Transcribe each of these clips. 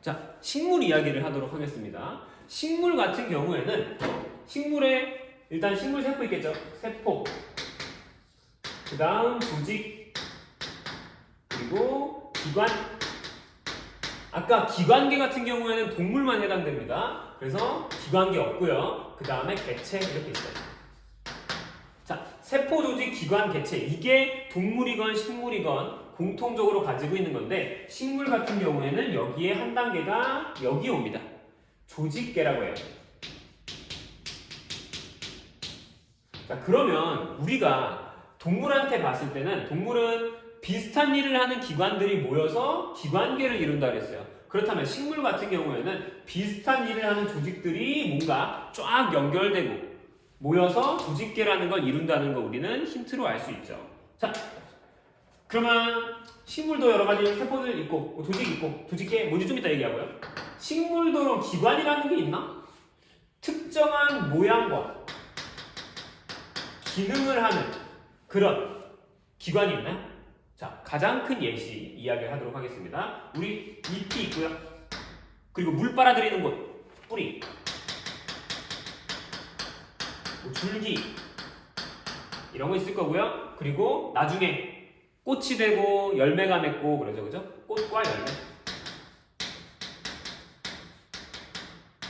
자, 식물 이야기를 하도록 하겠습니다. 식물 같은 경우에는 식물에 일단 식물 세포 있겠죠? 세포. 그 다음 조직. 그리고 기관. 아까 기관계 같은 경우에는 동물만 해당됩니다. 그래서 기관계 없고요. 그 다음에 개체 이렇게 있어요. 자, 세포, 조직, 기관, 개체 이게 동물이건 식물이건 공통적으로 가지고 있는 건데 식물 같은 경우에는 여기에 한 단계가 여기 옵니다. 조직계라고 해요. 자, 그러면 우리가 동물한테 봤을 때는 동물은 비슷한 일을 하는 기관들이 모여서 기관계를 이룬다 그랬어요. 그렇다면 식물 같은 경우에는 비슷한 일을 하는 조직들이 뭔가 쫙 연결되고 모여서 조직계라는 걸 이룬다는 거 우리는 힌트로 알 수 있죠. 자, 그러면 식물도 여러 가지 세포들 있고 조직 있고 조직계 뭔지 좀 이따 얘기하고요. 식물도 기관이라는 게 있나? 특정한 모양과 기능을 하는 그런 기관이 있나요? 자, 가장 큰 예시 이야기를 하도록 하겠습니다. 우리 잎이 있고요. 그리고 물 빨아들이는 곳, 뿌리, 줄기 이런 거 있을 거고요. 그리고 나중에 꽃이 되고 열매가 맺고 그러죠, 그죠? 꽃과 열매.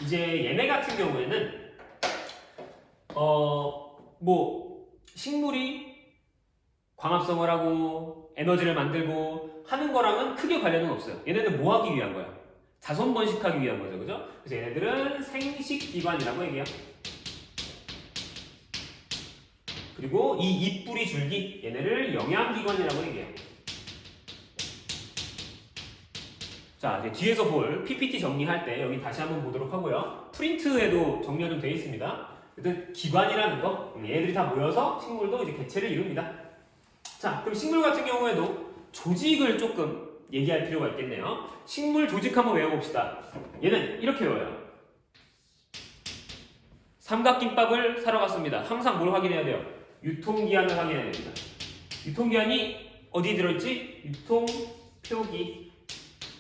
이제 얘네 같은 경우에는 식물이 광합성을 하고 에너지를 만들고 하는 거랑은 크게 관련은 없어요. 얘네는 뭐 하기 위한 거야? 자손 번식하기 위한 거죠, 그죠? 그래서 얘네들은 생식기관이라고 얘기해요. 그리고 이 잎뿌리 줄기 얘네를 영양기관이라고 얘기해요. 자, 이제 뒤에서 볼 PPT 정리할 때 여기 다시 한번 보도록 하고요. 프린트에도 정리가 좀 되어 있습니다. 일단 기관이라는 거 얘네들이 다 모여서 식물도 이제 개체를 이룹니다. 자, 그럼 식물 같은 경우에도 조직을 조금 얘기할 필요가 있겠네요. 식물 조직 한번 외워봅시다. 얘는 이렇게 외워요. 삼각김밥을 사러 갔습니다. 항상 뭘 확인해야 돼요? 유통기한을 확인해야 됩니다. 유통기한이 어디에 들어있지? 유통표기.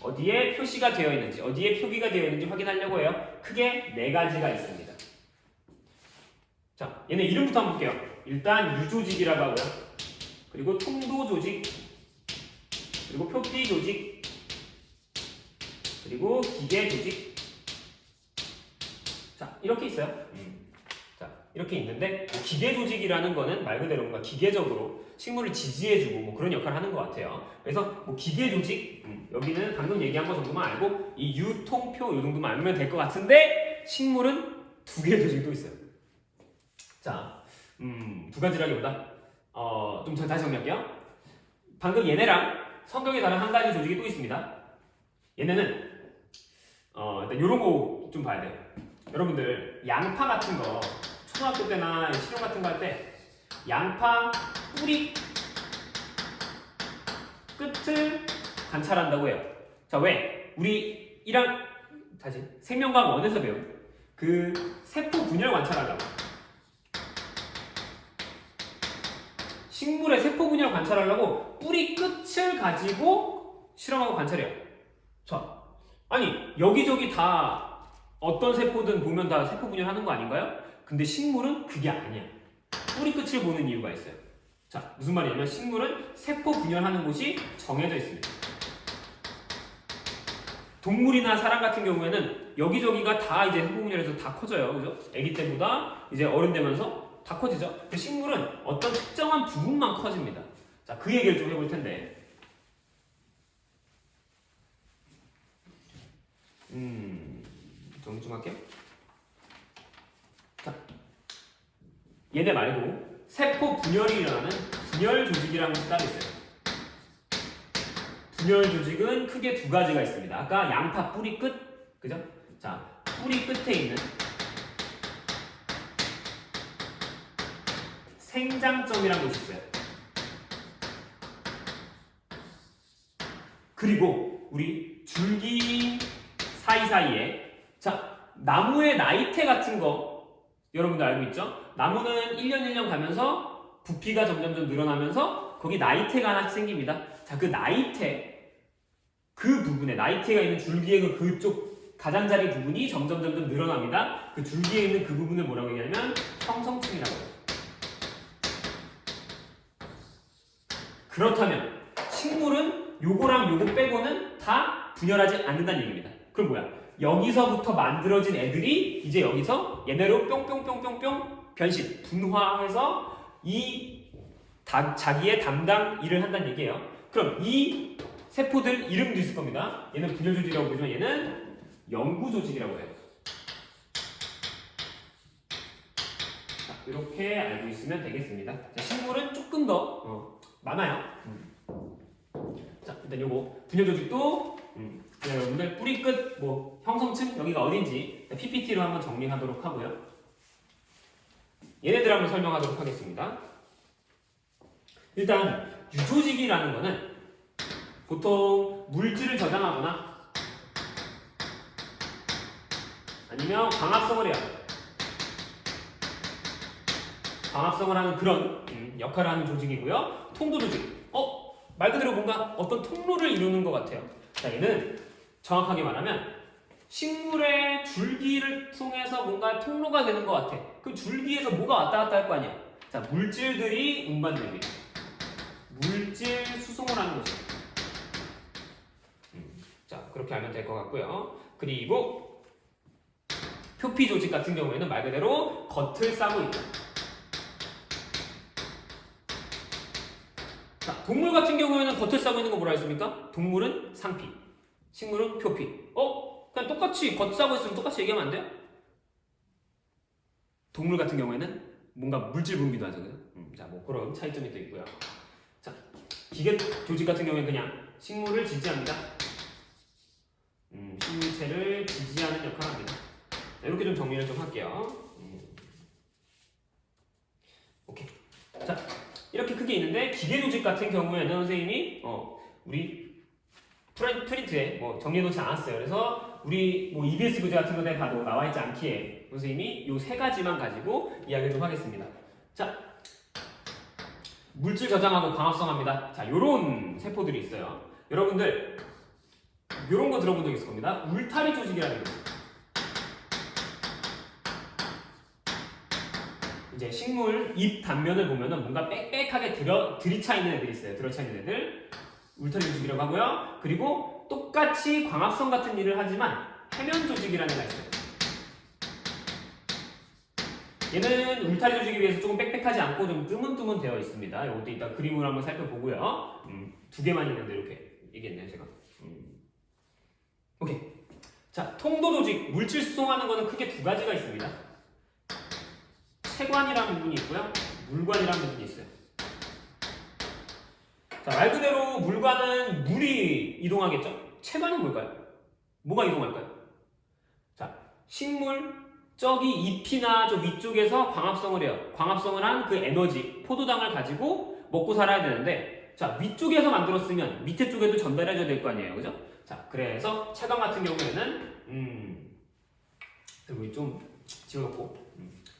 어디에 표시가 되어 있는지, 어디에 표기가 되어 있는지 확인하려고 해요. 크게 4가지가 있습니다. 자, 얘네 이름부터 한번 볼게요. 일단 유조직이라고 하고요. 그리고 통도조직, 그리고 표피조직, 그리고 기계조직. 자, 이렇게 있어요. 자, 이렇게 있는데 기계조직이라는 거는 말 그대로 뭔가 기계적으로 식물을 지지해주고 뭐 그런 역할을 하는 것 같아요. 그래서 뭐 기계조직, 여기는 방금 얘기한 거 정도만 알고 이 유통표 이 정도만 알면 될 것 같은데 식물은 2개의 조직도 있어요. 자, 2가지라기보다 좀 다시 정리할게요. 방금 얘네랑 성격이 다른 한 가지 조직이 또 있습니다. 얘네는 일단 요런 거 좀 봐야 돼요. 여러분들 양파 같은 거 초등학교 때나 실용 같은 거 할 때 양파 뿌리 끝을 관찰한다고 해요. 자, 왜? 우리 생명과학 1에서 배운 그 세포 분열 관찰하려고. 식물의 세포 분열 관찰하려고 뿌리 끝을 가지고 실험하고 관찰해요. 자, 아니 여기저기 다 어떤 세포든 보면 다 세포 분열하는 거 아닌가요? 근데 식물은 그게 아니야. 뿌리 끝을 보는 이유가 있어요. 자, 무슨 말이냐면 식물은 세포 분열하는 곳이 정해져 있습니다. 동물이나 사람 같은 경우에는 여기저기가 다 이제 세포 분열해서 다 커져요. 그죠? 아기 때보다 이제 어른 되면서 다 커지죠? 근데 식물은 어떤 특정한 부분만 커집니다. 자, 그 얘기를 좀 해볼 텐데. 정중할게요. 자, 얘네 말고 세포 분열이 일어나는 분열 조직이라는 것이 따로 있어요. 분열 조직은 크게 2가지가 있습니다. 아까 양파 뿌리 끝, 그죠? 자, 뿌리 끝에 있는 생장점이라는 곳이 있어요. 그리고 우리 줄기 사이사이에 자, 나무의 나이테 같은 거 여러분들 알고 있죠? 나무는 1년 가면서 부피가 점점점 늘어나면서 거기 나이테가 하나씩 생깁니다. 자, 그 나이테 그 부분에 나이테가 있는 줄기의 그쪽 가장자리 부분이 점점 늘어납니다. 그 줄기에 있는 그 부분을 뭐라고 얘기하냐면 형성층이라고 해요. 그렇다면 식물은 요거랑 요거 빼고는 다 분열하지 않는다는 얘기입니다. 그럼 뭐야? 여기서부터 만들어진 애들이 이제 여기서 얘네로 뿅뿅뿅뿅뿅 변신, 분화해서 자기의 담당 일을 한다는 얘기예요. 그럼 이 세포들 이름도 있을 겁니다. 얘는 분열조직이라고 부르지만 얘는 연구조직이라고 해요. 자, 이렇게 알고 있으면 되겠습니다. 자, 식물은 조금 더 많아요. 자, 일단 요거 분열조직도 여러분들 뿌리 끝 형성층 여기가 어딘지 PPT로 한번 정리하도록 하고요. 얘네들 한번 설명하도록 하겠습니다. 일단 유조직이라는 거는 보통 물질을 저장하거나 아니면 광합성을 해요. 광합성을 하는 그런 역할을 하는 조직이고요. 통도조직. 말 그대로 뭔가 어떤 통로를 이루는 것 같아요. 자, 얘는 정확하게 말하면 식물의 줄기를 통해서 뭔가 통로가 되는 것 같아. 그 줄기에서 뭐가 왔다 갔다 할 거 아니야. 자, 물질들이 운반됩니다. 물질 수송을 하는 거죠. 자, 그렇게 알면 될 것 같고요. 그리고 표피 조직 같은 경우에는 말 그대로 겉을 싸고 있다. 자, 동물 같은 경우에는 겉을 싸고 있는 거 뭐라 했습니까? 동물은 상피, 식물은 표피. 그냥 똑같이 겉 싸고 있으면 똑같이 얘기하면 안 돼요? 동물 같은 경우에는 뭔가 물질 분비도 하잖아요. 자, 그런 차이점이 또 있고요. 자, 기계 조직 같은 경우에는 그냥 식물을 지지합니다. 식물체를 지지하는 역할을 합니다. 자, 이렇게 좀 정리를 좀 할게요. 오케이. 자, 이렇게 크게 있는데 기계 조직 같은 경우에는 선생님이 우리 프린트에 정리해놓지 않았어요. 그래서 우리 EBS 교재 같은 거에 봐도 나와있지 않기에 선생님이 요 세 가지만 가지고 이야기를 좀 하겠습니다. 자, 물질 저장하고 광합성합니다. 자, 요런 세포들이 있어요. 여러분들 요런 거 들어본 적 있을 겁니다. 울타리 조직이라는 게 있어요. 이제 식물 잎 단면을 보면은 뭔가 빽빽하게 들이차 있는 애들이 있어요. 들어차 있는 애들 울타리 조직이라고 하고요. 그리고 똑같이 광합성 같은 일을 하지만 해면 조직이라는 애가 있어요. 얘는 울타리 조직에 비해서 조금 빽빽하지 않고 좀 뜨문뜨문 되어 있습니다. 이것도 이따 그림을 한번 살펴보고요. 두 개만 있는데 이렇게 얘기했네요, 제가. 오케이. 자, 통도 조직, 물질 수송하는 거는 크게 두 가지가 있습니다. 체관이라는 부분이 있고요. 물관이라는 부분이 있어요. 자, 말 그대로 물관은 물이 이동하겠죠? 체관은 뭘까요? 뭐가 이동할까요? 자, 식물, 저기 잎이나 저 위쪽에서 광합성을 해요. 광합성을 한 그 에너지, 포도당을 가지고 먹고 살아야 되는데, 자, 위쪽에서 만들었으면 밑에 쪽에도 전달해줘야 될 거 아니에요. 그죠? 자, 그래서 체관 같은 경우에는, 여기 좀 지워놓고,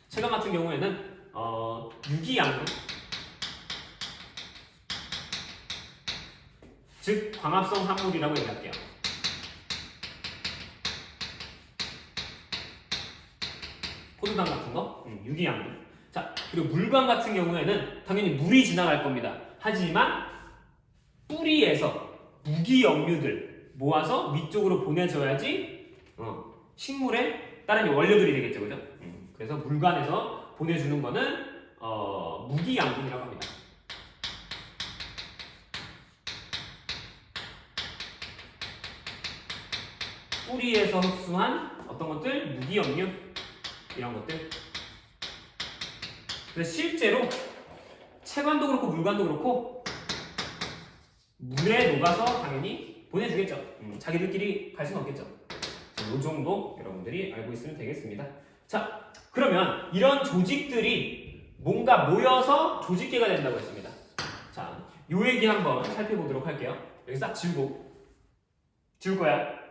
체관 같은 경우에는, 유기양분, 즉 광합성 산물이라고 얘기할게요. 포도당 같은 거, 유기양분. 자, 그리고 물관 같은 경우에는 당연히 물이 지나갈 겁니다. 하지만 뿌리에서 무기역류들 모아서 위쪽으로 보내줘야지 식물에 다른 원료들이 되겠죠, 그죠? 그래서 물관에서 보내주는 거는 무기양분이라고 합니다. 뿌리에서 흡수한 어떤 것들, 무기역류 이런 것들. 그래서 실제로 체관도 그렇고 물관도 그렇고 물에 녹아서 당연히 보내주겠죠. 자기들끼리 갈 수는 없겠죠. 이 정도 여러분들이 알고 있으면 되겠습니다. 자, 그러면 이런 조직들이 뭔가 모여서 조직계가 된다고 했습니다. 자, 요 얘기 한번 살펴보도록 할게요. 여기 싹 지우고 지울 거야.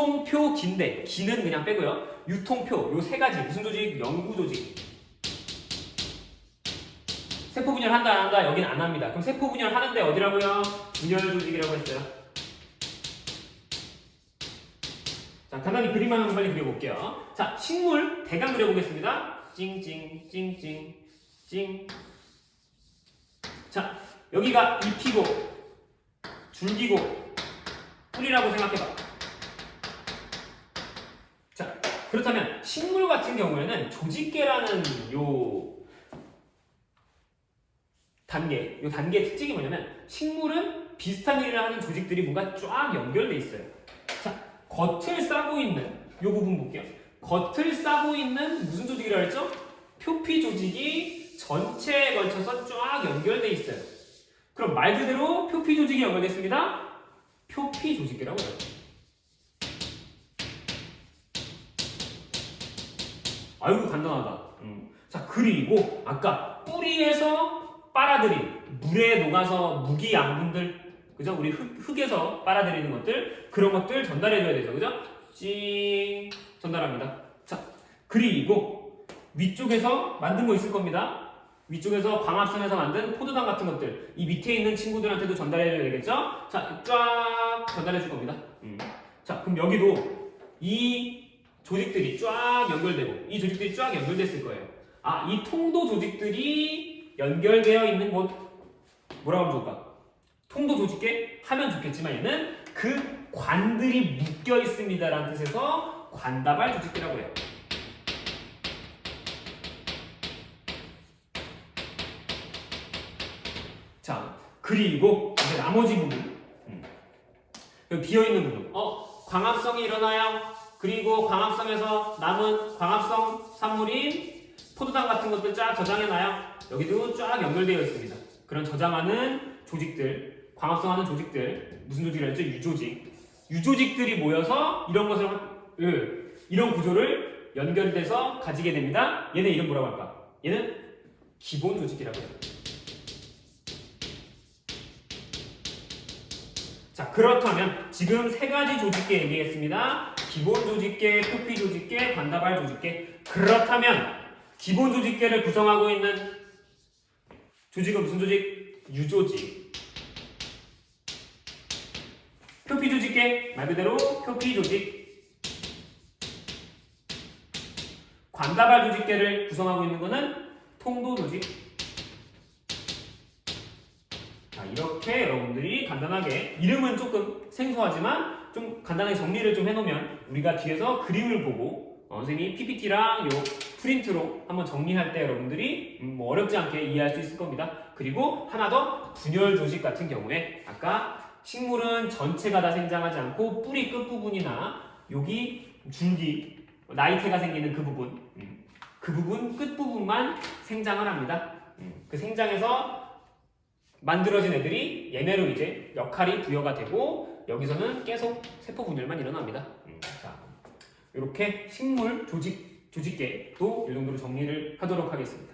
유통표 기인데 기는 그냥 빼고요. 유통표 요 세 가지 무슨 조직? 연구 조직. 세포 분열 한다 안 한다? 여기는 안 합니다. 그럼 세포 분열 하는데 어디라고요? 분열 조직이라고 했어요. 자, 간단히 그림 한번 빨리 그려볼게요. 자, 식물 대강 그려보겠습니다. 찡찡 찡찡 찡. 자, 여기가 잎이고 줄기고 뿌리라고 생각해봐. 자, 그렇다면 식물 같은 경우에는 조직계라는 요 단계의 특징이 뭐냐면 식물은 비슷한 일을 하는 조직들이 뭔가 쫙 연결돼 있어요. 자, 겉을 싸고 있는 요 부분 볼게요. 겉을 싸고 있는 무슨 조직이라고 했죠? 표피 조직이 전체에 걸쳐서 쫙 연결돼 있어요. 그럼 말 그대로 표피 조직이 연결됐습니다. 표피 조직이라고 해요. 아이고 간단하다. 자, 그리고 아까 뿌리에서 빨아들인 물에 녹아서 무기 양분들, 그죠? 우리 흙에서 빨아들이는 것들, 그런 것들 전달해줘야 되죠, 그죠? 찡 전달합니다. 자, 그리고 위쪽에서 만든 거 있을 겁니다. 위쪽에서 광합성에서 만든 포도당 같은 것들, 이 밑에 있는 친구들한테도 전달해줘야 되겠죠? 자, 쫙 전달해줄 겁니다. 자, 그럼 여기도 이 조직들이 쫙 연결되고 이 조직들이 쫙 연결됐을 거예요. 아, 이 통도 조직들이 연결되어 있는 곳 뭐라고 하면 좋을까? 통도 조직계 하면 좋겠지만 얘는 그 관들이 묶여 있습니다라는 뜻에서 관다발 조직계라고 해요. 자, 그리고 이제 나머지 부분, 여기 비어 있는 부분, 광합성이 일어나요. 그리고 광합성에서 남은 광합성 산물인 포도당 같은 것들 쫙 저장해놔요. 여기도 쫙 연결되어 있습니다. 그런 저장하는 조직들, 광합성하는 조직들, 무슨 조직이라 했죠? 유조직. 유조직들이 모여서 이런 것을, 이런 구조를 연결돼서 가지게 됩니다. 얘네 이름 뭐라고 할까? 얘는 기본 조직이라고 해요. 자, 그렇다면 지금 세 가지 조직계 얘기했습니다. 기본 조직계, 표피 조직계, 관다발 조직계. 그렇다면 기본 조직계를 구성하고 있는 조직은 무슨 조직? 유조직. 표피 조직계, 말 그대로 표피 조직. 관다발 조직계를 구성하고 있는 것은 통도 조직. 자, 이렇게 여러분들이 간단하게, 이름은 조금 생소하지만 좀 간단하게 정리를 좀 해놓으면 우리가 뒤에서 그림을 보고 선생님이 PPT랑 요 프린트로 한번 정리할 때 여러분들이 뭐 어렵지 않게 이해할 수 있을 겁니다. 그리고 하나 더, 분열 조직 같은 경우에 아까 식물은 전체가 다 생장하지 않고 뿌리 끝부분이나 여기 줄기, 나이테가 생기는 그 부분 끝부분만 생장을 합니다. 그 생장에서 만들어진 애들이 얘네로 이제 역할이 부여가 되고 여기서는 계속 세포 분열만 일어납니다. 자, 이렇게 식물 조직계도 이 정도로 정리를 하도록 하겠습니다.